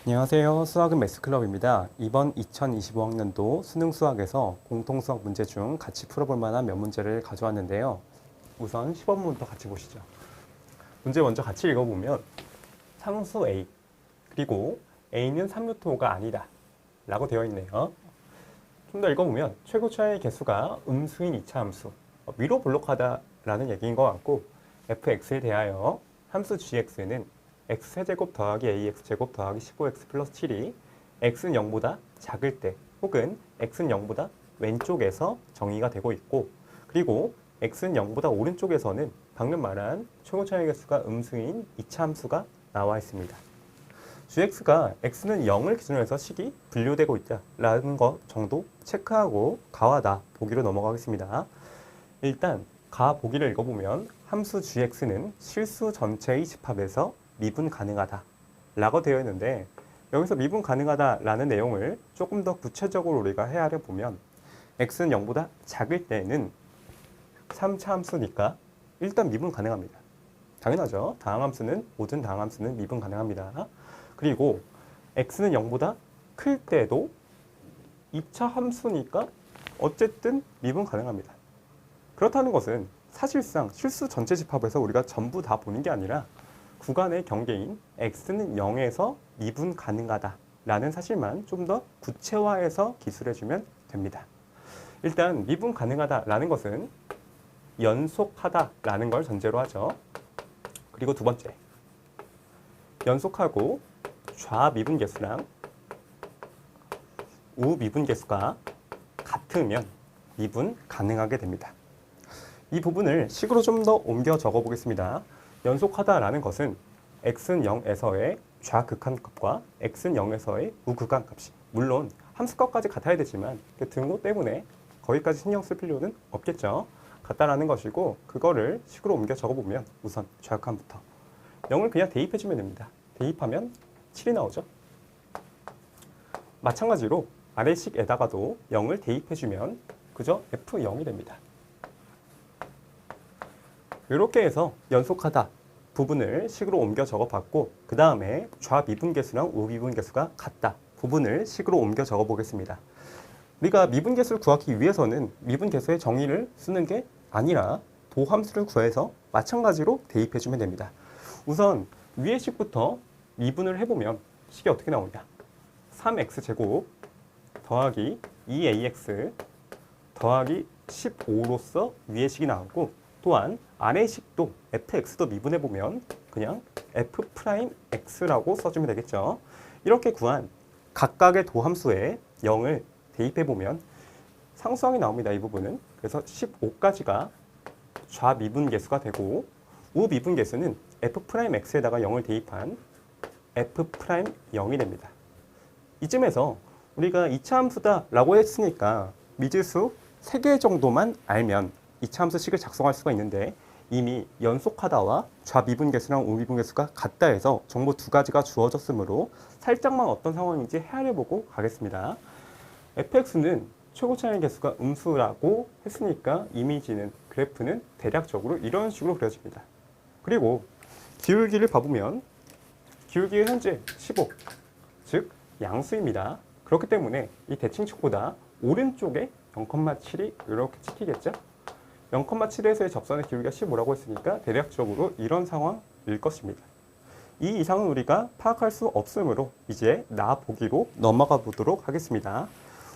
안녕하세요. 수학은 매스클럽입니다. 이번 2025학년도 수능 수학에서 공통수학 문제 중 같이 풀어볼 만한 몇 문제를 가져왔는데요. 우선 10번부터 같이 보시죠. 문제 먼저 같이 읽어보면 상수 A 그리고 A는 3루트5가 아니다 라고 되어 있네요. 좀 더 읽어보면 최고차의 개수가 음수인 2차 함수 위로 볼록하다 라는 얘기인 것 같고 fx에 대하여 함수 gx는 x세제곱 더하기 ax제곱 더하기 15x 플러스 7이 x는 0보다 작을 때 혹은 x는 0보다 왼쪽에서 정의가 되고 있고, 그리고 x는 0보다 오른쪽에서는 방금 말한 최고차의 개수가 음수인 2차 함수가 나와 있습니다. gx가 x는 0을 기준으로 해서 식이 분류되고 있다라는 것 정도 체크하고 가와 나 보기로 넘어가겠습니다. 일단 가 보기를 읽어보면 함수 gx는 실수 전체의 집합에서 미분 가능하다 라고 되어 있는데, 여기서 미분 가능하다 라는 내용을 조금 더 구체적으로 우리가 헤아려 보면 x는 0보다 작을 때는 3차 함수니까 일단 미분 가능합니다. 당연하죠. 모든 다항함수는 미분 가능합니다. 그리고 x는 0보다 클 때도 2차 함수니까 어쨌든 미분 가능합니다. 그렇다는 것은 사실상 실수 전체 집합에서 우리가 전부 다 보는 게 아니라 구간의 경계인 x는 0에서 미분 가능하다 라는 사실만 좀 더 구체화해서 기술해주면 됩니다. 일단 미분 가능하다 라는 것은 연속하다 라는 걸 전제로 하죠. 그리고 두 번째, 연속하고 좌미분계수랑 우미분계수가 같으면 미분 가능하게 됩니다. 이 부분을 식으로 좀 더 옮겨 적어 보겠습니다. 연속하다라는 것은 x는 0에서의 좌극한값과 x는 0에서의 우극한값이, 물론 함수값까지 같아야 되지만 그 등호 때문에 거기까지 신경 쓸 필요는 없겠죠. 같다라는 것이고, 그거를 식으로 옮겨 적어보면 우선 좌극한부터 0을 그냥 대입해주면 됩니다. 대입하면 7이 나오죠. 마찬가지로 아래식에다가도 0을 대입해주면 그저 f0이 됩니다. 이렇게 해서 연속하다 부분을 식으로 옮겨 적어봤고, 그 다음에 좌미분계수랑 우미분계수가 같다 부분을 식으로 옮겨 적어보겠습니다. 우리가 미분계수를 구하기 위해서는 미분계수의 정의를 쓰는 게 아니라 도함수를 구해서 마찬가지로 대입해주면 됩니다. 우선 위의 식부터 미분을 해보면 식이 어떻게 나오냐. 3x제곱 더하기 2ax 더하기 15로서 위의 식이 나오고, 또한 아래 식도 fx도 미분해보면 그냥 f'x라고 써주면 되겠죠. 이렇게 구한 각각의 도함수에 0을 대입해보면 상수항이 나옵니다. 이 부분은. 그래서 15까지가 좌미분계수가 되고, 우미분계수는 f'x에다가 0을 대입한 f'0이 됩니다. 이쯤에서 우리가 2차 함수다 라고 했으니까 미지수 3개 정도만 알면 2차 함수 식을 작성할 수가 있는데, 이미 연속하다와 좌미분계수랑 우미분계수가 같다 해서 정보 2가지가 주어졌으므로 살짝만 어떤 상황인지 헤아려보고 가겠습니다. fx는 최고차의 개수가 음수라고 했으니까 이미지는, 그래프는 대략적으로 이런 식으로 그려집니다. 그리고 기울기를 봐보면 기울기가 현재 15, 즉 양수입니다. 그렇기 때문에 이 대칭축보다 오른쪽에 0,7이 이렇게 찍히겠죠? 0,7에서의 접선의 기울기가 15라고 했으니까 대략적으로 이런 상황일 것입니다. 이 이상은 우리가 파악할 수 없으므로 이제 나 보기로 넘어가 보도록 하겠습니다.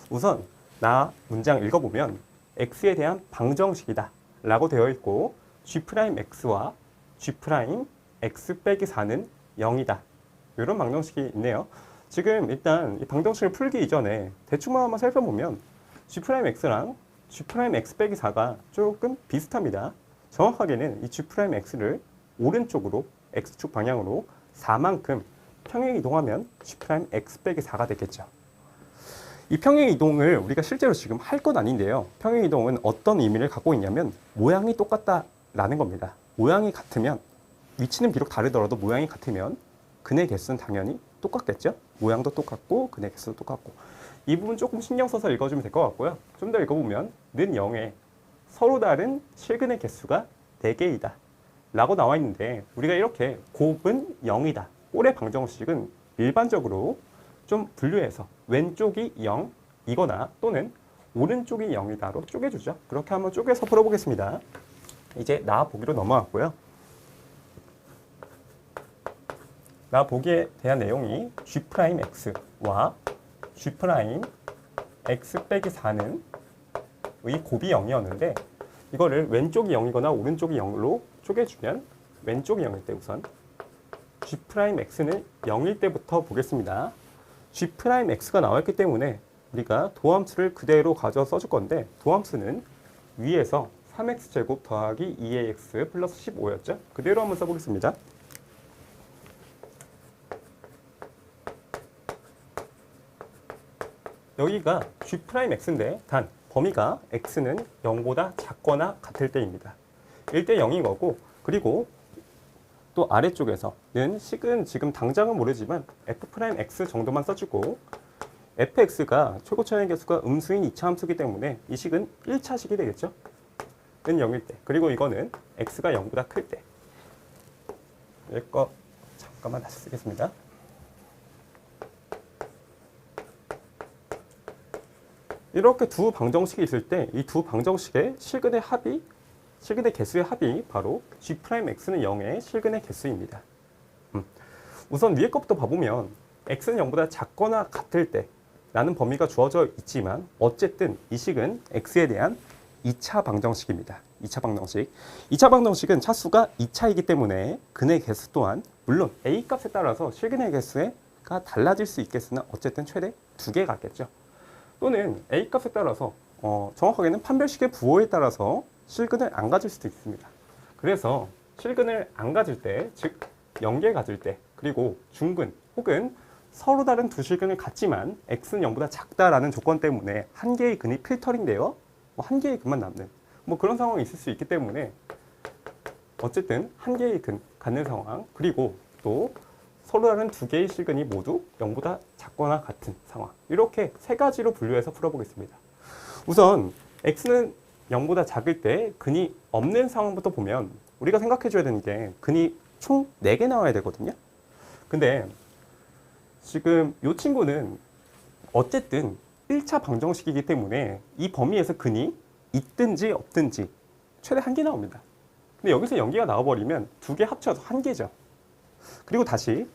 우선 나 문장 읽어보면 x에 대한 방정식이다 라고 되어 있고, g'x와 g'x 빼기 4는 0이다. 이런 방정식이 있네요. 지금 일단 이 방정식을 풀기 이전에 대충만 한번 살펴보면 g'x랑 g'x 빼기 4가 조금 비슷합니다. 정확하게는 이 g'x를 오른쪽으로 x축 방향으로 4만큼 평행 이동하면 g'x 빼기 4가 되겠죠. 이 평행 이동을 우리가 실제로 지금 할 건 아닌데요. 평행 이동은 어떤 의미를 갖고 있냐면 모양이 똑같다라는 겁니다. 모양이 같으면, 위치는 비록 다르더라도 모양이 같으면 근의 개수는 당연히 똑같겠죠. 모양도 똑같고 근의 개수도 똑같고. 이 부분 조금 신경 써서 읽어주면 될 것 같고요. 좀 더 읽어보면 는 0에 서로 다른 실근의 개수가 4개이다 라고 나와 있는데, 우리가 이렇게 곱은 0이다, 꼴의 방정식은 일반적으로 좀 분류해서 왼쪽이 0이거나 또는 오른쪽이 0이다로 쪼개주죠. 그렇게 한번 쪼개서 풀어보겠습니다. 이제 나보기로 넘어갔고요. 나보기에 대한 내용이 G'X와 G'X 빼기 4는 의 곱이 0이었는데 이거를 왼쪽이 0이거나 오른쪽이 0로 쪼개주면 왼쪽이 0일 때 우선 G'X는 0일 때부터 보겠습니다. G'X가 나왔기 때문에 우리가 도함수를 그대로 가져 써줄 건데 도함수는 위에서 3x제곱 더하기 2ax 플러스 15였죠. 그대로 한번 써보겠습니다. 여기가 G'X인데 단 범위가 x는 0보다 작거나 같을 때입니다. 1대 0인 거고 그리고 또 아래쪽에서는 식은 지금 당장은 모르지만 F'X 정도만 써주고 fx가 최고차의 개수가 음수인 2차 함수이기 때문에 이 식은 1차식이 되겠죠. 는 0일 때 그리고 이거는 x가 0보다 클 때 이거 잠깐만 다시 쓰겠습니다. 이렇게 두 방정식이 있을 때 이 두 방정식의 실근의 합이 실근의 개수의 합이 바로 G'X는 0의 실근의 개수입니다. 우선 위에 것부터 봐보면 x는 0보다 작거나 같을 때 라는 범위가 주어져 있지만 어쨌든 이 식은 x에 대한 2차 방정식입니다. 2차 방정식. 2차 방정식은 차수가 2차이기 때문에 근의 개수 또한 물론 a 값에 따라서 실근의 개수가 달라질 수 있겠으나 어쨌든 최대 2개 같겠죠. 또는 a 값에 따라서 정확하게는 판별식의 부호에 따라서 실근을 안 가질 수도 있습니다. 그래서 실근을 안 가질 때, 즉 0개 가질 때, 그리고 중근 혹은 서로 다른 두 실근을 갖지만 x는 0보다 작다라는 조건 때문에 한 개의 근이 필터링되어 한 개의 근만 남는 그런 상황이 있을 수 있기 때문에 어쨌든 한 개의 근 갖는 상황 그리고 또 서로 다른 두 개의 실근이 모두 0보다 작거나 같은 상황 이렇게 세 가지로 분류해서 풀어보겠습니다. 우선 x는 0보다 작을 때 근이 없는 상황부터 보면 우리가 생각해 줘야 되는 게 근이 총 4개 나와야 되거든요. 근데 지금 이 친구는 어쨌든 1차 방정식이기 때문에 이 범위에서 근이 있든지 없든지 최대 1개 나옵니다. 근데 여기서 0개가 나와버리면 2개 합쳐서 1개죠. 그리고 다시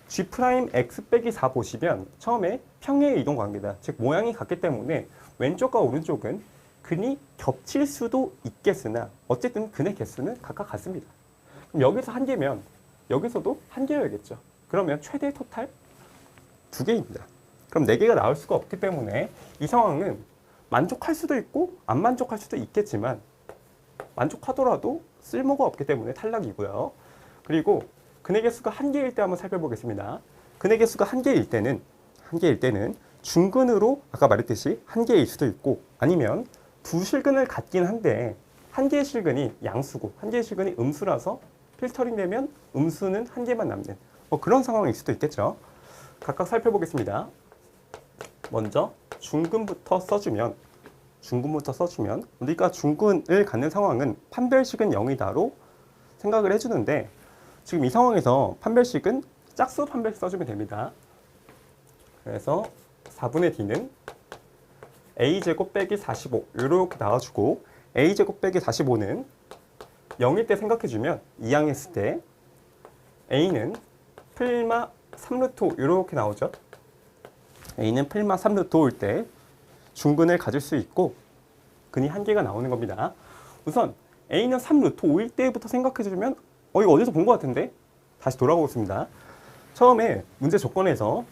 G'X 빼기 4 보시면 처음에 평행의 이동 관계다. 즉 모양이 같기 때문에 왼쪽과 오른쪽은 근이 겹칠 수도 있겠으나 어쨌든 근의 개수는 각각 같습니다. 그럼 여기서 1개면 여기서도 1개여야겠죠. 그러면 최대 토탈 2개입니다. 그럼 4개가 나올 수가 없기 때문에 이 상황은 만족할 수도 있고 안 만족할 수도 있겠지만 만족하더라도 쓸모가 없기 때문에 탈락이고요. 그리고 근의 개수가 1개일 때 한번 살펴보겠습니다. 근의 개수가 1개일 때는 중근으로 아까 말했듯이 1개일 수도 있고 아니면 두 실근을 갖긴 한데 1개의 실근이 양수고 1개의 실근이 음수라서 필터링 되면 음수는 1개만 남는 그런 상황일 수도 있겠죠. 각각 살펴보겠습니다. 먼저 중근부터 써주면 우리가 중근을 갖는 상황은 판별식은 0이다로 생각을 해주는데 지금 이 상황에서 판별식은 짝수 판별식 써주면 됩니다. 그래서 4분의 d는 a제곱 빼기 45 이렇게 나와주고 a제곱 빼기 45는 0일 때 생각해주면 이항했을 때 a는 플마 3루트 5 이렇게 나오죠. a는 플마 3루트 5일 때 중근을 가질 수 있고 근이 1개가 나오는 겁니다. 우선 a는 3루트 5일 때부터 생각해주면 이거 어디서 본 것 같은데? 다시 돌아오겠습니다. 처음에 문제 조건에서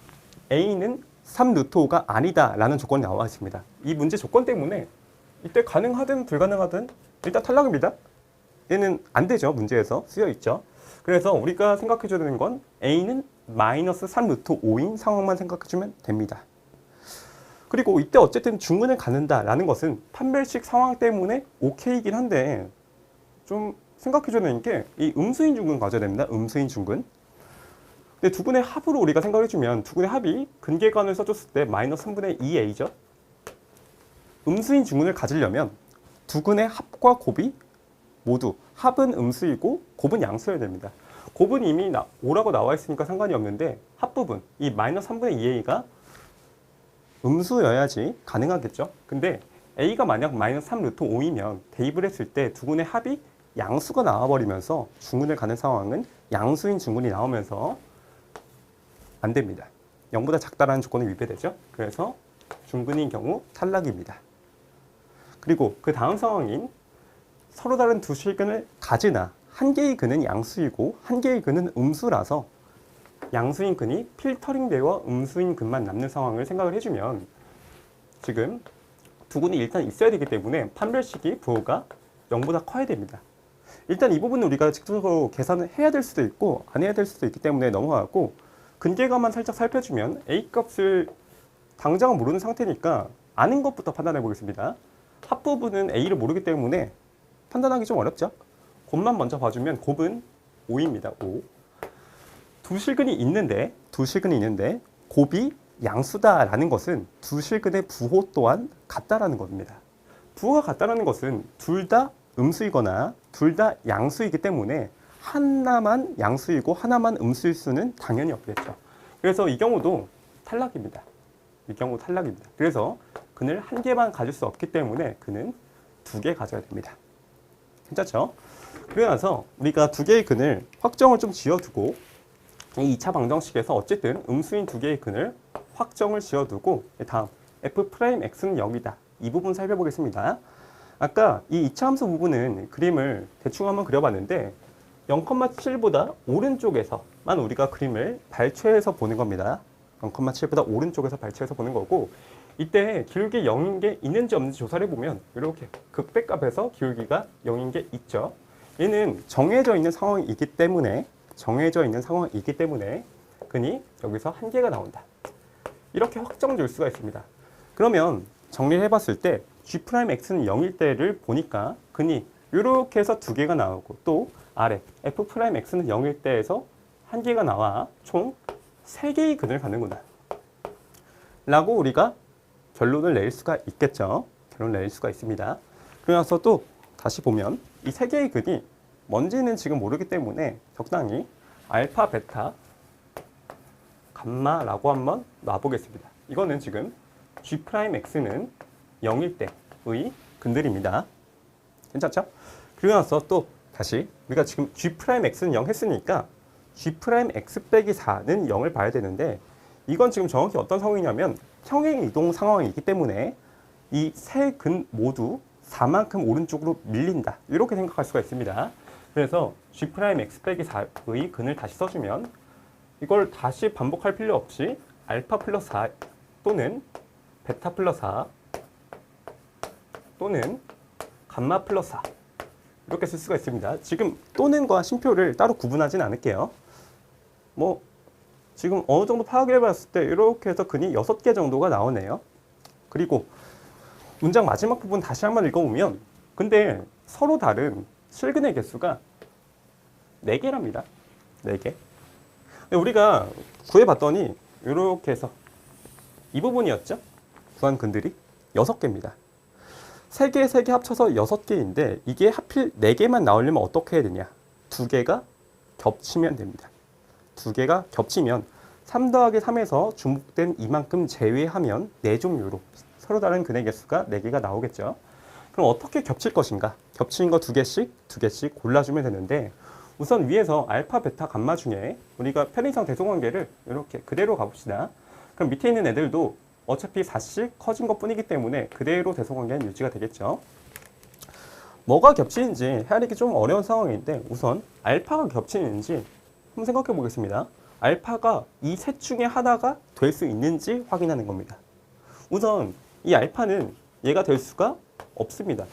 a는 3루트 5가 아니다 라는 조건이 나와 있습니다. 이 문제 조건 때문에 이때 가능하든 불가능하든 일단 탈락입니다. 얘는 안 되죠. 문제에서 쓰여 있죠. 그래서 우리가 생각해 줘야 되는 건 a는 마이너스 3루트 5인 상황만 생각해 주면 됩니다. 그리고 이때 어쨌든 중근을 갖는다라는 것은 판별식 상황 때문에 오케이이긴 한데 좀 생각해 줘야 되는 게 이 음수인 중근 가져야 됩니다. 음수인 중근. 근데 두 근의 합으로 우리가 생각해 주면 두 근의 합이 근계관을 써줬을 때 마이너스 3분의 2a죠. 음수인 중근을 가지려면 두 근의 합과 곱이 모두 합은 음수이고 곱은 양수여야 됩니다. 곱은 이미 5라고 나와 있으니까 상관이 없는데 합부분, 이 마이너스 3분의 2a가 음수여야지 가능하겠죠. 근데 a가 만약 마이너스 3 루트 5이면 대입을 했을 때 두 군의 합이 양수가 나와버리면서 중근을 가는 상황은 양수인 중근이 나오면서 안 됩니다. 0보다 작다라는 조건이 위배되죠. 그래서 중근인 경우 탈락입니다. 그리고 그 다음 상황인 서로 다른 두 실근을 가지나 한 개의 근은 양수이고 한 개의 근은 음수라서 양수인 근이 필터링 되어 음수인 근만 남는 상황을 생각을 해주면 지금 두 근이 일단 있어야 되기 때문에 판별식이 부호가 0보다 커야 됩니다. 일단 이 부분은 우리가 직접적으로 계산을 해야 될 수도 있고 안 해야 될 수도 있기 때문에 넘어가고 근계가만 살짝 살펴주면 A 값을 당장은 모르는 상태니까 아는 것부터 판단해 보겠습니다. 합부분은 A를 모르기 때문에 판단하기 좀 어렵죠. 곱만 먼저 봐주면 곱은 5입니다. 5. 두 실근이 있는데 곱이 양수다라는 것은 두 실근의 부호 또한 같다라는 겁니다. 부호가 같다라는 것은 둘 다 음수이거나 둘 다 양수이기 때문에 하나만 양수이고 하나만 음수일 수는 당연히 없겠죠. 그래서 이 경우도 탈락입니다. 이 경우 탈락입니다. 그래서 근을 한 개만 가질 수 없기 때문에 근은 두 개 가져야 됩니다. 괜찮죠? 그러고 나서 우리가 두 개의 근을 확정을 좀 지어두고 이 2차 방정식에서 어쨌든 음수인 두 개의 근을 확정을 지어두고 다음 f'x는 0이다. 이 부분 살펴보겠습니다. 아까 이 2차 함수 부분은 그림을 대충 한번 그려봤는데 0,7보다 오른쪽에서만 우리가 그림을 발췌해서 보는 겁니다. 0,7보다 오른쪽에서 발췌해서 보는 거고 이때 기울기 0인 게 있는지 없는지 조사를 해보면 이렇게 극대값에서 기울기가 0인 게 있죠. 얘는 정해져 있는 상황이기 때문에 근이 여기서 한 개가 나온다. 이렇게 확정 줄 수가 있습니다. 그러면 정리를 해봤을 때 G'X는 0일 때를 보니까 근이 이렇게 해서 두 개가 나오고 또 아래 F'X는 0일 때에서 한 개가 나와 총 3개의 근을 갖는구나 라고 우리가 결론을 낼 수가 있겠죠. 결론을 낼 수가 있습니다. 그러면서 또 다시 보면 이 3개의 근이 뭔지는 지금 모르기 때문에 적당히 알파, 베타, 감마라고 한번 놔보겠습니다. 이거는 지금 G'X는 0일 때의 근들입니다. 괜찮죠? 그리고 나서 또 다시 우리가 지금 G'X는 0 했으니까 G'X 빼기 4는 0을 봐야 되는데 이건 지금 정확히 어떤 상황이냐면 평행 이동 상황이기 때문에 이 세 근 모두 4만큼 오른쪽으로 밀린다. 이렇게 생각할 수가 있습니다. 그래서 G'X 빼기 4의 근을 다시 써주면 이걸 다시 반복할 필요 없이 알파 플러스 4 또는 베타 플러스 4 또는 감마 플러스 4 이렇게 쓸 수가 있습니다. 지금 또는과 심표를 따로 구분하진 않을게요. 뭐 지금 어느 정도 파악을 해봤을 때 이렇게 해서 근이 6개 정도가 나오네요. 그리고 문장 마지막 부분 다시 한번 읽어보면 근데 서로 다른 실근의 개수가 4개랍니다. 4개. 우리가 구해봤더니 이렇게 해서 이 부분이었죠. 구한 근들이 6개입니다. 3개, 3개 합쳐서 6개인데 이게 하필 4개만 나오려면 어떻게 해야 되냐. 2개가 겹치면 됩니다. 2개가 겹치면 3 더하기 3에서 중복된 이만큼 제외하면 4종류로 서로 다른 근의 개수가 4개가 나오겠죠. 그럼 어떻게 겹칠 것인가? 겹치는 거 2개씩 골라주면 되는데 우선 위에서 알파, 베타, 감마 중에 우리가 편의상 대소관계를 이렇게 그대로 가봅시다. 그럼 밑에 있는 애들도 어차피 4씩 커진 것 뿐이기 때문에 그대로 대소관계는 유지가 되겠죠. 뭐가 겹치는지 헤아리기 좀 어려운 상황인데 우선 알파가 겹치는지 한번 생각해 보겠습니다. 알파가 이 셋 중에 하나가 될 수 있는지 확인하는 겁니다. 우선 이 알파는 얘가 될 수가 없습니다.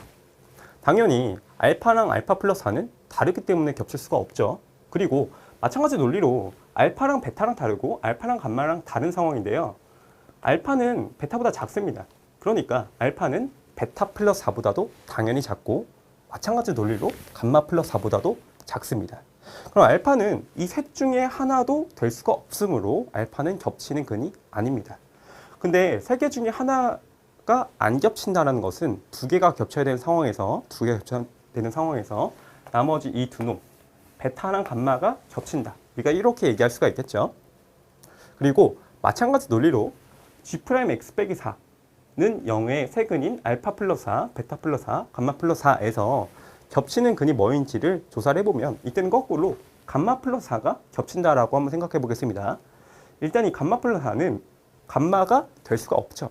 당연히 알파랑 알파 플러스 4는 다르기 때문에 겹칠 수가 없죠. 그리고 마찬가지 논리로 알파랑 베타랑 다르고 알파랑 감마랑 다른 상황인데요. 알파는 베타보다 작습니다. 그러니까 알파는 베타 플러스 4보다도 당연히 작고 마찬가지 논리로 감마 플러스 4보다도 작습니다. 그럼 알파는 이 셋 중에 하나도 될 수가 없으므로 알파는 겹치는 근이 아닙니다. 근데 3개 중에 하나가 안 겹친다는 것은 2개가 겹쳐야 되는 상황에서 나머지 이 두 놈 베타랑 감마가 겹친다. 우리가 이렇게 얘기할 수가 있겠죠. 그리고 마찬가지 논리로 G'X 빼기 4는 0의 세근인 알파 플러스 4, 베타 플러스 4, 감마 플러스 4에서 겹치는 근이 뭐인지를 조사를 해보면 이때는 거꾸로 감마 플러스 4가 겹친다라고 한번 생각해 보겠습니다. 일단 이 감마 플러스 4는 감마가 될 수가 없죠.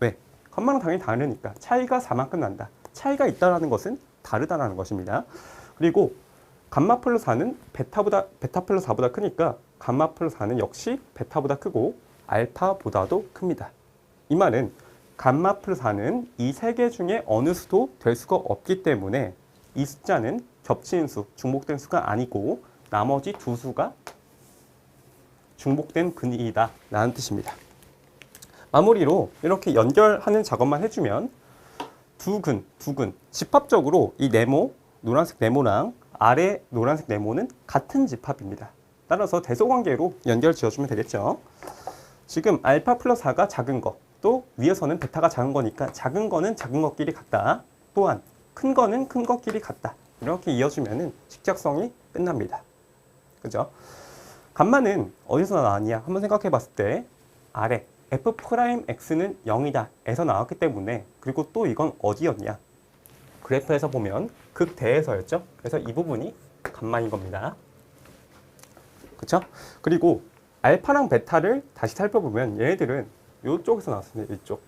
왜? 감마는 당연히 다르니까 차이가 4만큼 난다. 차이가 있다는 것은 다르다는 것입니다. 그리고 감마 플러스 4는 베타 플러스 4보다 크니까 감마 플러스 4는 역시 베타보다 크고 알파보다도 큽니다. 이 말은 감마 플러스 4는 이 세 개 중에 어느 수도 될 수가 없기 때문에 이 숫자는 겹치는 수, 중복된 수가 아니고 나머지 두 수가 중복된 근이다 라는 뜻입니다. 마무리로 이렇게 연결하는 작업만 해주면 두 근, 집합적으로 이 네모, 노란색 네모랑 아래 노란색 네모는 같은 집합입니다. 따라서 대소관계로 연결 지어주면 되겠죠. 지금 알파 플러스 4가 작은 거, 또 위에서는 베타가 작은 거니까 작은 거는 작은 것끼리 같다. 또한 큰 거는 큰 것끼리 같다. 이렇게 이어주면 직접성이 끝납니다. 그죠? 감마는 어디서 나왔냐? 한번 생각해 봤을 때 아래 F'X는 0이다 에서 나왔기 때문에, 그리고 또 이건 어디였냐? 그래프에서 보면 극대에서였죠. 그래서 이 부분이 감마인 겁니다. 그쵸? 그리고 알파랑 베타를 다시 살펴보면 얘네들은 이쪽에서 나왔습니다. 이쪽.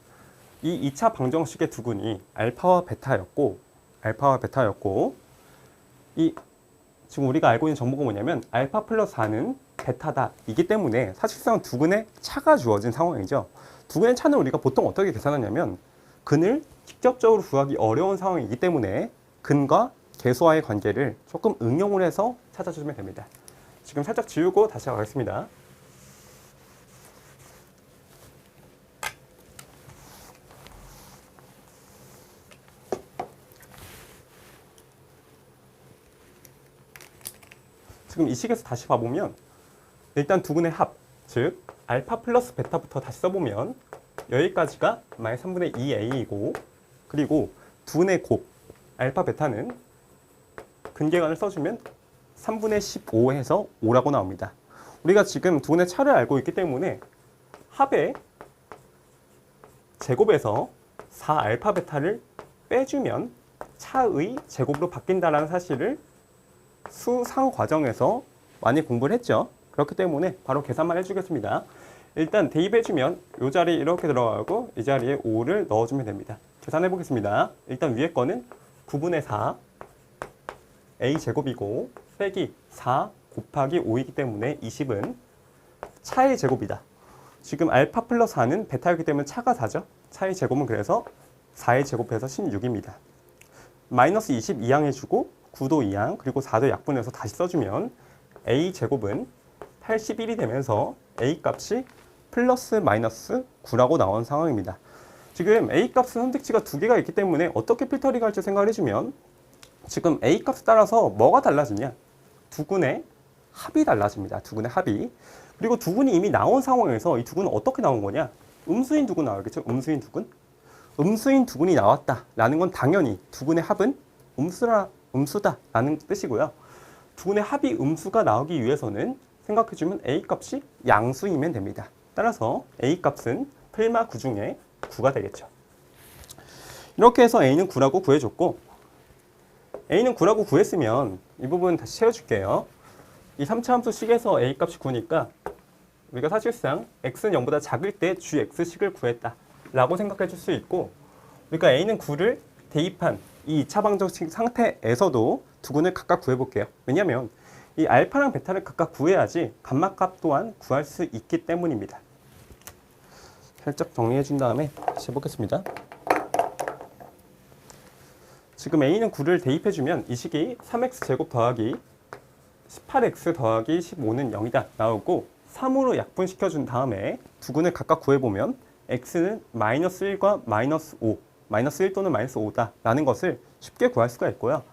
이 2차 방정식의 두 근이 알파와 베타였고 이 지금 우리가 알고 있는 정보가 뭐냐면 알파 플러스 4는 베타다 이기 때문에 사실상 두 근의 차가 주어진 상황이죠. 두 근의 차는 우리가 보통 어떻게 계산하냐면 근을 직접적으로 구하기 어려운 상황이기 때문에 근과 계수와의 관계를 조금 응용을 해서 찾아주면 됩니다. 지금 살짝 지우고 다시 가겠습니다. 지금 이 식에서 다시 봐보면 일단 두 근의 합, 즉 알파 플러스 베타부터 다시 써보면 여기까지가 마이너스 3분의 2a이고, 그리고 두 근의 곱, 알파 베타는 근계관을 써주면 3분의 15 해서 5라고 나옵니다. 우리가 지금 두 근의 차를 알고 있기 때문에 합의 제곱에서 4알파 베타를 빼주면 차의 제곱으로 바뀐다는 사실을 수상 과정에서 많이 공부를 했죠. 그렇기 때문에 바로 계산만 해주겠습니다. 일단 대입해주면 이 자리에 이렇게 들어가고 이 자리에 5를 넣어주면 됩니다. 계산해 보겠습니다. 일단 위에 거는 9분의 4 a제곱이고 빼기 4 곱하기 5이기 때문에 20은 차의 제곱이다. 지금 알파 플러스 4는 베타이기 때문에 차가 4죠. 차의 제곱은 그래서 4의 제곱해서 16입니다. 마이너스 20 이항해주고 9도 이항 그리고 4도 약분해서 다시 써주면 a제곱은 81이 되면서 a 값이 플러스 마이너스 9라고 나온 상황입니다. 지금 a 값은 선택지가 두 개가 있기 때문에 어떻게 필터링 할지 생각을 해주면 지금 a 값에 따라서 뭐가 달라지냐? 두 근의 합이 달라집니다. 두 근의 합이. 그리고 두 근이 이미 나온 상황에서 이 두 근은 어떻게 나온 거냐? 음수인 두 근 나오겠죠? 음수인 두 근. 음수인 두 근이 나왔다라는 건 당연히 두 근의 합은 음수다라는 뜻이고요. 두 근의 합이 음수가 나오기 위해서는 생각해주면 a 값이 양수이면 됩니다. 따라서 a 값은 플마 9 중에 9가 되겠죠. 이렇게 해서 a는 9라고 구해줬고, a는 9라고 구했으면 이 부분 다시 채워줄게요. 이 3차 함수 식에서 a 값이 9니까 우리가 사실상 x는 0보다 작을 때 gx식을 구했다 라고 생각해 줄 수 있고, 우리가 a는 9를 대입한 이 2차 방정식 상태에서도 두 근을 각각 구해볼게요. 왜냐하면 이 알파랑 베타를 각각 구해야지 감마값 또한 구할 수 있기 때문입니다. 살짝 정리해 준 다음에 다시 해보겠습니다. 지금 a는 9를 대입해주면 이 식이 3x제곱 더하기 18x 더하기 15는 0이다 나오고, 3으로 약분시켜준 다음에 두 근을 각각 구해보면 x는 마이너스 1과 마이너스 5, 마이너스 1 또는 마이너스 5다 라는 것을 쉽게 구할 수가 있고요.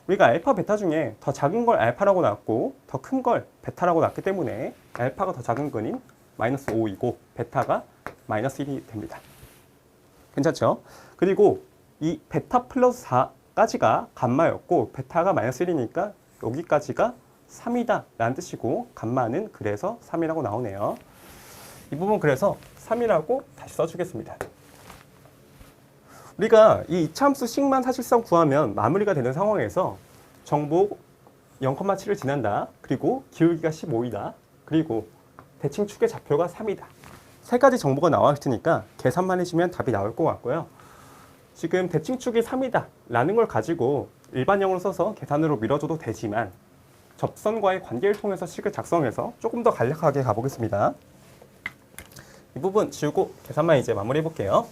우리가 알파, 베타 중에 더 작은 걸 알파라고 나왔고 더 큰 걸 베타라고 나왔기 때문에 알파가 더 작은 근인 마이너스 5이고 베타가 마이너스 1이 됩니다. 괜찮죠? 그리고 이 베타 플러스 4까지가 감마였고 베타가 마이너스 1이니까 여기까지가 3이다 라는 뜻이고 감마는 그래서 3이라고 나오네요. 이 부분 그래서 3이라고 다시 써주겠습니다. 우리가 이 이차함수 식만 사실상 구하면 마무리가 되는 상황에서 정보 0,7을 지난다. 그리고 기울기가 15이다. 그리고 대칭축의 좌표가 3이다. 세 가지 정보가 나와 있으니까 계산만 해주면 답이 나올 것 같고요. 지금 대칭축이 3이다 라는 걸 가지고 일반형으로 써서 계산으로 밀어줘도 되지만 접선과의 관계를 통해서 식을 작성해서 조금 더 간략하게 가보겠습니다. 이 부분 지우고 계산만 이제 마무리해 볼게요.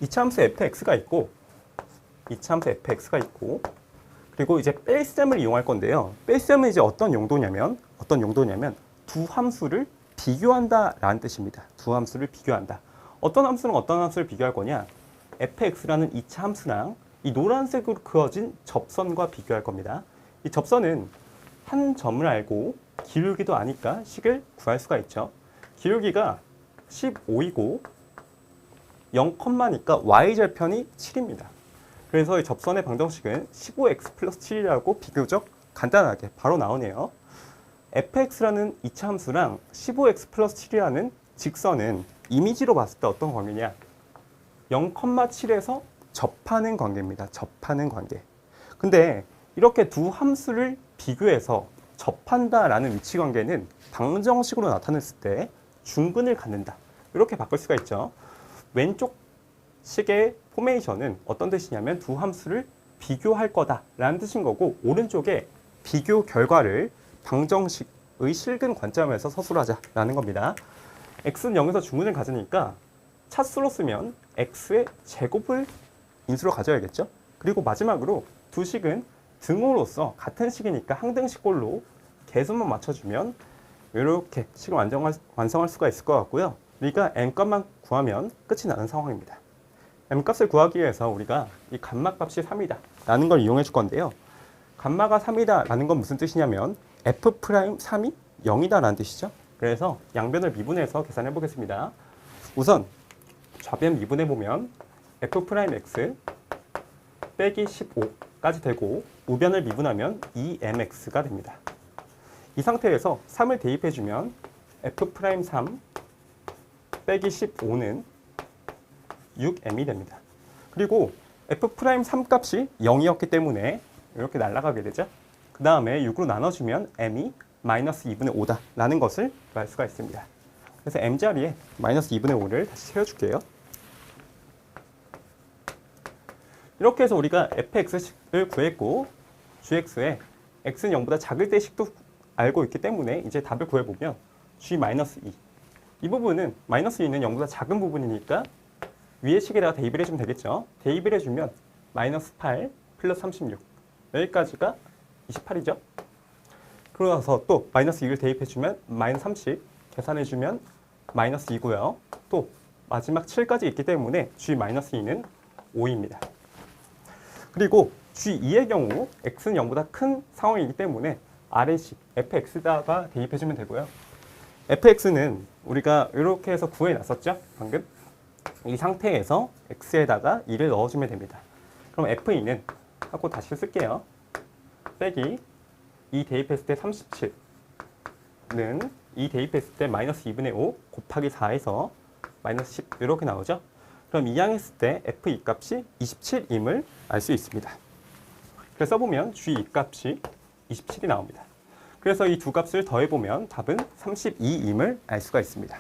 이차함수 fx가 있고 이차함수 fx가 있고 그리고 이제 뺄셈을 이용할 건데요. 뺄셈은 이제 어떤 용도냐면 두 함수를 비교한다 라는 뜻입니다. 두 함수를 비교한다. 어떤 함수랑 어떤 함수를 비교할 거냐? fx라는 2차 함수랑 이 노란색으로 그어진 접선과 비교할 겁니다. 이 접선은 한 점을 알고 기울기도 아니까 식을 구할 수가 있죠. 기울기가 15이고 0,니까 y절편이 7입니다. 그래서 이 접선의 방정식은 15x 플러스 7이라고 비교적 간단하게 바로 나오네요. fx라는 2차 함수랑 15x 플러스 7이라는 직선은 이미지로 봤을 때 어떤 관계냐? 0,7에서 접하는 관계입니다. 접하는 관계. 근데 이렇게 두 함수를 비교해서 접한다라는 위치 관계는 방정식으로 나타냈을 때 중근을 갖는다. 이렇게 바꿀 수가 있죠. 왼쪽 식의 포메이션은 어떤 뜻이냐면 두 함수를 비교할 거다라는 뜻인 거고 오른쪽에 비교 결과를 방정식의 실근 관점에서 서술하자라는 겁니다. x는 0에서 중근을 가지니까 차수로 쓰면 x의 제곱을 인수로 가져야겠죠. 그리고 마지막으로 두 식은 등호로서 같은 식이니까 항등식꼴로 개수만 맞춰주면 이렇게 식을 완성할 수가 있을 것 같고요. 그러니까 m값만 구하면 끝이 나는 상황입니다. m값을 구하기 위해서 우리가 이 감마값이 3이다 라는 걸 이용해 줄 건데요. 감마가 3이다 라는 건 무슨 뜻이냐면 f'3이 0이다 라는 뜻이죠. 그래서 양변을 미분해서 계산해 보겠습니다. 우선 좌변 미분해 보면 f'x 빼기 15까지 되고 우변을 미분하면 2mx가 됩니다. 이 상태에서 3을 대입해 주면 f'3 빼기 15는 6m이 됩니다. 그리고 f'3 값이 0이었기 때문에 이렇게 날아가게 되죠. 그 다음에 6으로 나눠주면 m이 마이너스 2분의 5다 라는 것을 알 수가 있습니다. 그래서 m자리에 마이너스 2분의 5를 다시 채워줄게요. 이렇게 해서 우리가 fx식을 구했고 gx에 x는 0보다 작을 때 식도 알고 있기 때문에 이제 답을 구해보면 g-2 이 부분은 마이너스 2는 0보다 작은 부분이니까 위의 식에다가 대입을 해주면 되겠죠. 대입을 해주면 마이너스 8 플러스 36 여기까지가 28이죠. 그러고 나서 또 마이너스 2를 대입해주면 마이너스 30 계산해주면 마이너스 2고요. 또 마지막 7까지 있기 때문에 g-2는 5입니다. 그리고 g2의 경우 x는 0보다 큰 상황이기 때문에 아래식 fx에다가 대입해주면 되고요. fx는 우리가 이렇게 해서 구해놨었죠. 방금 이 상태에서 x에다가 2를 넣어주면 됩니다. 그럼 f2는 하고 다시 쓸게요. 빼기 2 대입했을 때 37는 2 대입했을 때 마이너스 2분의 5 곱하기 4에서 마이너스 10 이렇게 나오죠. 그럼 이항했을 때 f2 값이 27임을 알 수 있습니다. 그래서 써보면 g2 값이 27이 나옵니다. 그래서 이 두 값을 더해보면 답은 32임을 알 수가 있습니다.